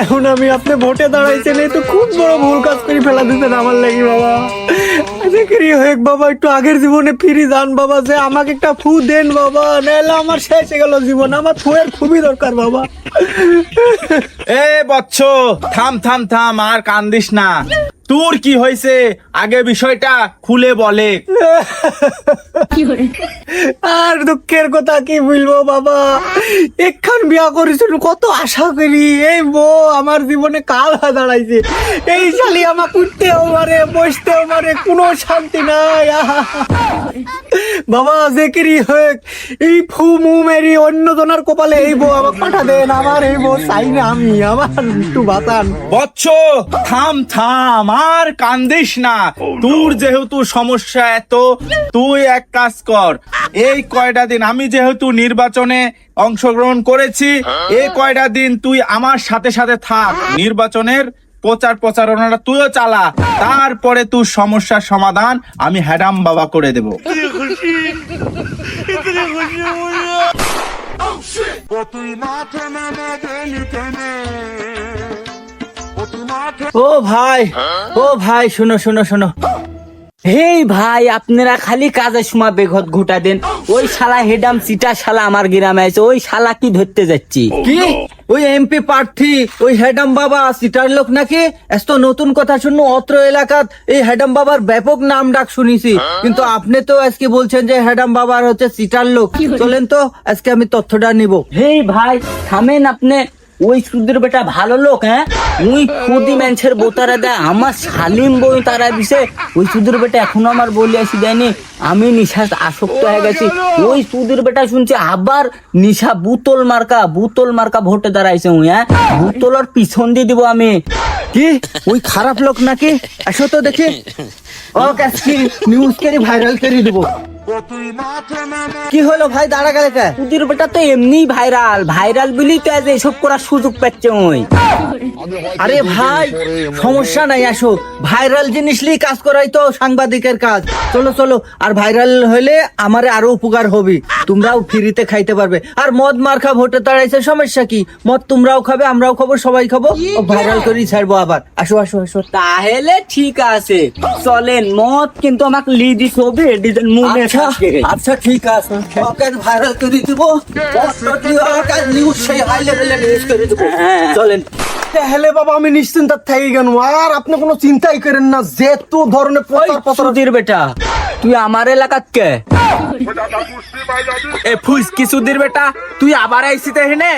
এখন আমি আপনি ভোটে দাঁড়াইছেন, এই তো খুব বড় ভুল কাজ করে ফেলা দিতেন আমার লাগি বাবা। দেখি হোক বাবা, একটু আগের জীবনে ফিরে যান বাবা, যে আমাকে একটা ফু দেন বাবা, নাহলে আমার শেষ হয়ে গেল জীবন, আমার ফুয়ের খুবই দরকার বাবা। এ বচ্চ, থাম থাম থাম, আর কান্দিস না। তোর কি হয়েছে আগে বিষয়টা খুলে বলে। আর দুঃখের কথা কি বলবো বাবা, একখান বিয়া করেছিল কত আশা করি, এই বউ আমার জীবনে কাল হয়ে দাঁড়াইছে। এই শালি আমাকে উঠতেও মারে, বসতেও মারে, কোনো শান্তি নাই। বাবা যেকিরি হোক, এই ফু মু মেরি অন্য জনের কপালে এই বউ আমাকে পাঠা দেন, আমার এই বউ চাই না আমি, আমার একটু বাতান। বচ্চ থাম থাম, আর কান্দিস না। তোর যেহেতু সমস্যা এত, তুই এক কাজ কর, এই কয়টা দিন আমি যেহেতু নির্বাচনে অংশগ্রহণ করেছি, এই কয়টা দিন তুই আমার সাথে সাথে থাক, নির্বাচনের প্রচারণাটা তুইও চালা, তারপরে তোর সমস্যার সমাধান আমি হ্যাডাম বাবা করে দেব। ও ভাই, ও ভাই, শোনো শোনো শোনো। হেই ভাই, আপনারা খালি কাজের সময় বেঘত ঘুটা দেন। ওই শালা হেডাম সিটা শালা আমার গ্রামে আছে, ওই শালা কি ধরতে যাচ্ছি। কি ওই এমপি প্রার্থী ওই হেডাম বাবা সিটার লোক নাকি? এত নতুন কথা শুনো, অত্র এলাকাত এই হেডাম বাবার ব্যাপক নাম ডাক শুনিছি, কিন্তু আপনি তো আজকে বলছেন যে হেডাম বাবার হচ্ছে সিটার লোক। চলেন তো আজকে আমি তথ্যটা নিব। হেই ভাই থামেন আপনি, ওই সুদের বেটা ভালো লোক, হ্যাঁ ওই খুদি মানুষের বোতারা দেয়, আমার শালিম বই তারা দিছে। ওই সুদের বেটা এখনো আমার বলি আসি দেয়নি, আমি নিশা আসক্ত হয়ে গেছি। ওই সুদের বেটা শুনছি আবার নিশা বুতল মার্কা ভোটে দাঁড়াইছে। ওই হ্যাঁ বুতলর পিছন দিয়ে দিব আমি। কি ওই খারাপ লোক নাকি? আসো তো দেখি, ও কাজকি নিউজ করে ভাইরাল করে দিব। কি হলো ভাই, দাঁড়া গেলে কে? সুদের বেটা তো এমনি ভাইরাল বলি তো আজ এসব করার সুযোগ পাচ্ছে ওই। আরে ভাই সমস্যা নাই, আসো, ভাইরাল জিনিস নিয়ে কাজ করাই তো সাংবাদিকের কাজ। চলো চলো, আর ভাইরাল হলে আমারে আরো উপকার হবে, তোমরাও ফ্রিতে খাইতে পারবে। আর মদ মার্কা ভোটে দাঁড়াইছে, সমস্যা কি? মদ তোমরাও খাবে, আমরাও খাবো, সবাই খাবো, ভাইরাল করেই ছাড়বো আবার। আসো আসো আসো। তাহলে ঠিক আছে, চলেন। মদ কিন্তু আমাকে লিডিস হবে, ডিজাইন মনে আচ্ছা থাকে। আচ্ছা ঠিক আছে, ওকে ভাইরাল করে দিব, নিউজ সেই হাই লেভেলে নিউজ করে দিব। চলেন। তাহলে বাবা আমি নিশ্চিন্ত থাকি কেন, আর আপনি কোনো চিন্তাই করেন না, যেহেতু ধরনের সুধীর বেটা, তুই আমার এলাকাত কে? এ ফুস কি সুধীর বেটা, তুই আবার আইসিতে হেনে?